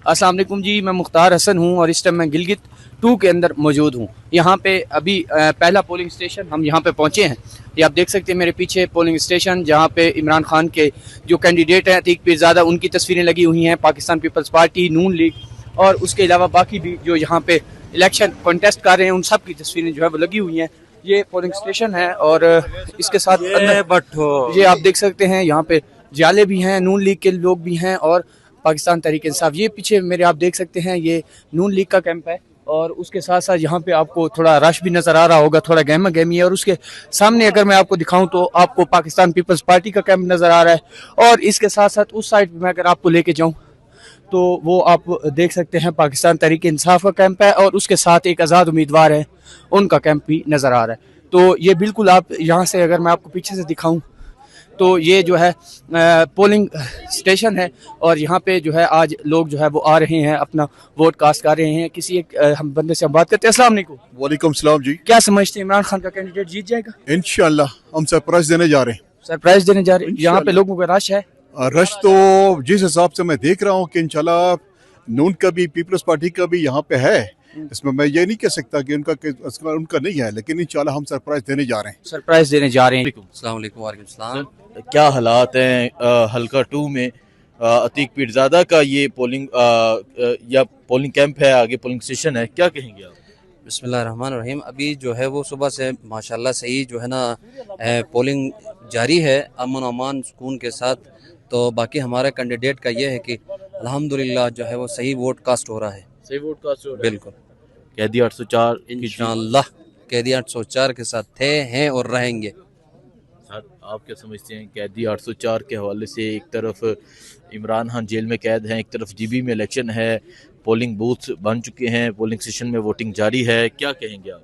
अस्सलाम वालेकुम जी, मैं मुख्तार हसन हूँ और इस टाइम मैं गिलगित 2 के अंदर मौजूद हूँ। यहाँ पे अभी पहला पोलिंग स्टेशन हम यहाँ पे पहुँचे हैं। ये आप देख सकते हैं मेरे पीछे पोलिंग स्टेशन, जहाँ पे इमरान खान के जो कैंडिडेट हैं अतीक पीरज़ादा, उनकी तस्वीरें लगी हुई हैं, पाकिस्तान पीपल्स पार्टी, नून लीग और उसके अलावा बाकी भी जो यहाँ पे इलेक्शन कॉन्टेस्ट कर रहे हैं उन सब की तस्वीरें जो है वो लगी हुई हैं। ये पोलिंग स्टेशन है और इसके साथ ये आप देख सकते हैं यहाँ पे जाले भी हैं, नून लीग के लोग भी हैं और पाकिस्तान तहरीक इंसाफ। ये पीछे मेरे आप देख सकते हैं ये नून लीग का कैंप है और उसके साथ साथ यहाँ पे आपको थोड़ा रश भी नज़र आ रहा होगा, थोड़ा गहमा गहमी है। और उसके सामने अगर मैं आपको दिखाऊं तो आपको पाकिस्तान पीपल्स पार्टी का कैंप नज़र आ रहा है और इसके साथ साथ उस साइड में अगर आपको लेके जाऊं तो वो आप देख सकते हैं पाकिस्तान तहरीक इंसाफ का कैंप है और उसके साथ एक आज़ाद उम्मीदवार है, उनका कैंप भी नज़र आ रहा है। तो ये बिल्कुल आप यहाँ से अगर मैं आपको पीछे से दिखाऊं तो ये जो है पोलिंग स्टेशन है और यहाँ पे जो है आज लोग जो है वो आ रहे हैं, अपना वोट कास्ट कर रहे हैं। किसी एक हम बंदे से हम बात करते हैं। अस्सलाम वालेकुम। वालेकुम सलाम जी। क्या समझते हैं, इमरान खान का कैंडिडेट जीत जाएगा? इंशाल्लाह हम सरप्राइज देने जा रहे हैं। सरप्राइज देने जा रहे हैं। यहाँ पे लोगों का रश है। रश तो जिस हिसाब से मैं देख रहा हूँ कि इंशाल्लाह नून का भी पीपल्स पार्टी का भी यहाँ पे है, इसमें मैं ये नहीं कह सकता कि उनका नहीं है, लेकिन इंशाल्लाह हम सरप्राइज देने जा रहे हैं। सरप्राइज देने जा रहे हैं। अस्सलाम वालेकुम। वालेकुम सलाम। क्या हालात हैं हल्का 2 में अतीक पीरज़ादा का ये पोलिंग कैंप है, आगे पोलिंग स्टेशन है, क्या कहेंगे आप? बिस्मिल्लाहिर्रहमानिर्रहीम। अभी जो है वो सुबह से माशाल्लाह सही जो है ना पोलिंग जारी है अमन अमान सुकून के साथ। तो बाकी हमारे कैंडिडेट का ये है कि अल्हम्दुलिल्लाह जो है वो सही वोट कास्ट हो रहा है। सही वोट कास्ट हो रहा है बिल्कुल। कैदी 804 इंशाअल्लाह कैदी 804 के साथ थे, हैं और रहेंगे। आप क्या समझते हैं कैदी 804 के हवाले से? एक तरफ इमरान खान जेल में कैद हैं, एक तरफ जीबी में इलेक्शन है, पोलिंग बूथ बन चुके हैं, पोलिंग स्टेशन में वोटिंग जारी है, क्या कहेंगे आप?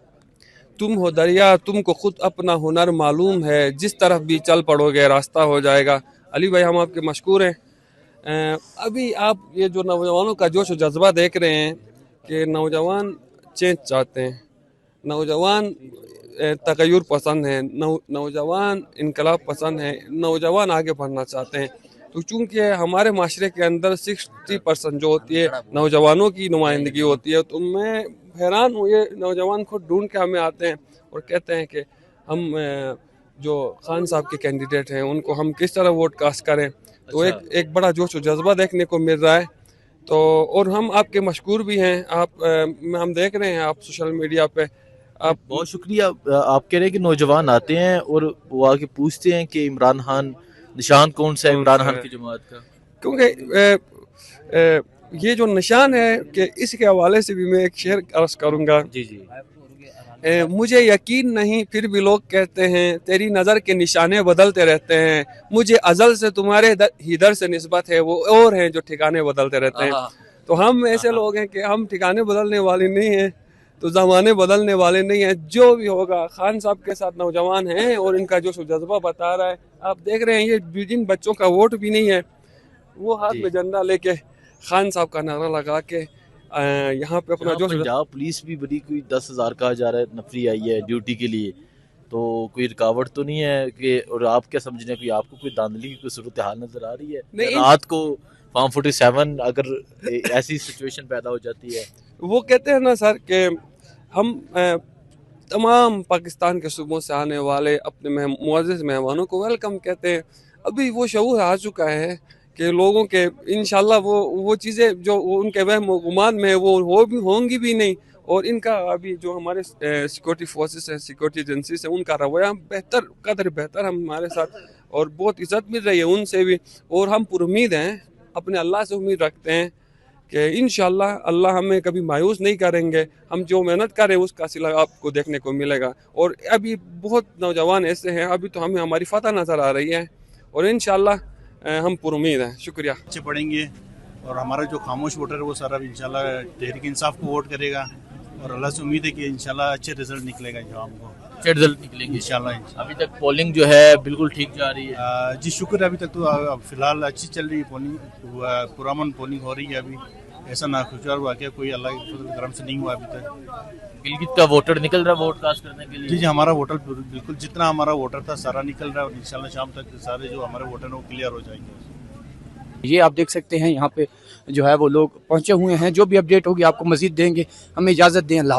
तुम हो दरिया, तुमको खुद अपना हुनर मालूम है, जिस तरफ भी चल पड़ोगे रास्ता हो जाएगा। अली भाई हम आपके मशकूर हैं। अभी आप ये जो नौजवानों का जोश और जज्बा देख रहे हैं कि नौजवान चेंज चाहते हैं, नौजवान तगय्युर पसंद है, नौजवान इनकलाब पसंद है, नौजवान आगे बढ़ना चाहते हैं। तो चूँकि हमारे माशरे के अंदर 60% जो होती है नौजवानों की नुमाइंदगी होती है, तो मैं हैरान हूँ, ये नौजवान खुद ढूंढ के हमें आते हैं और कहते हैं कि हम जो खान साहब के कैंडिडेट हैं उनको हम किस तरह वोट कास्ट करें। तो एक बड़ा जोश और जज्बा देखने को मिल रहा है। तो और हम आपके मशकूर भी हैं, हम देख रहे हैं आप सोशल मीडिया पे। आप बहुत शुक्रिया। आप कह रहे हैं कि नौजवान आते हैं और वो आके पूछते हैं कि इमरान खान निशान कौन सा है इमरान खान की जमात का? क्योंकि ये जो निशान है कि इसके हवाले से भी मैं एक शेर अर्ज करूँगा। जी जी। मुझे यकीन नहीं फिर भी लोग कहते हैं, तेरी नज़र के निशाने बदलते रहते हैं, मुझे अजल से तुम्हारे हिदर से निस्बत है, वो और हैं जो ठिकाने बदलते रहते हैं। तो हम ऐसे लोग हैं कि हम ठिकाने बदलने वाले नहीं हैं, तो ज़माने बदलने वाले नहीं हैं। जो भी होगा खान साहब के साथ नौजवान हैं और इनका जो जज्बा बता रहा है। आप देख रहे हैं ये जिन बच्चों का वोट भी नहीं है वो हाथ में झंडा लेके खान साहब का नारा लगा के यहाँ पे अपना जो पंजाब पुलिस भी बड़ी कोई 10,000 कहा जा रहा है नफरी आई है ड्यूटी के लिए, तो कोई रुकावट तो नहीं है कि? और आप क्या समझ रहे हैं कि आपको कोई धांधली की कोई सूरत हाल नजर आ रही है? रात को फार्म 47 अगर ऐसी सिचुएशन पैदा हो जाती है? वो कहते हैं ना सर कि हम तमाम पाकिस्तान के सूबों से आने वाले अपने मुअज़्ज़िज़ मेहमानों को वेलकम कहते हैं। अभी वो शऊर आ चुका है कि लोगों के इंशाल्लाह वो चीज़ें जो उनके वहम गुमान में है वो भी होंगी भी नहीं। और इनका अभी जो हमारे सिक्योरिटी फोर्सेस हैं, सिक्योरिटी एजेंसीज हैं, उनका रवैया बेहतर हमारे साथ और बहुत इज़्ज़त मिल रही है उनसे भी। और हम पुरुमीद हैं, अपने अल्लाह से उम्मीद रखते हैं कि इंशाल्लाह अल्लाह हमें कभी मायूस नहीं करेंगे। हम जो मेहनत करें उसका सिला आपको देखने को मिलेगा। और अभी बहुत नौजवान ऐसे हैं, अभी तो हमें हमारी फतह नज़र आ रही है और इंशाल्लाह हम पुरुमीद हैं। शुक्रिया। अच्छे पढ़ेंगे और हमारा जो खामोश वोटर है वो सारा इंशाल्लाह तहरीक इंसाफ को वोट करेगा और अल्लाह से उम्मीद है कि इंशाल्लाह अच्छे रिजल्ट निकलेगा जो हमको अच्छे रिजल्ट निकलेंगे इंशाल्लाह। अभी तक पोलिंग जो है बिल्कुल ठीक जा रही है? जी शुक्र है, अभी तक तो फिलहाल अच्छी चल रही है पोलिंग, पुरअमन पोलिंग हो रही है। अभी ऐसा नाखुशगवार वाक़या कोई अल्लाह के फजल करम से नहीं हुआ अभी तक। गिलगित का वोटर निकल रहा है वोट कास्ट करने के लिए? जी हमारा वोटर बिल्कुल जितना हमारा वोटर था सारा निकल रहा है और इंशाल्लाह शाम तक सारे जो हमारे वोटर हैं वो क्लियर हो जाएंगे। یہ آپ دیکھ سکتے ہیں یہاں پہ جو ہے وہ لوگ پہنچے ہوئے ہیں. جو بھی اپڈیٹ ہوگی آپ کو مزید دیں گے. ہمیں اجازت دیں. اللہ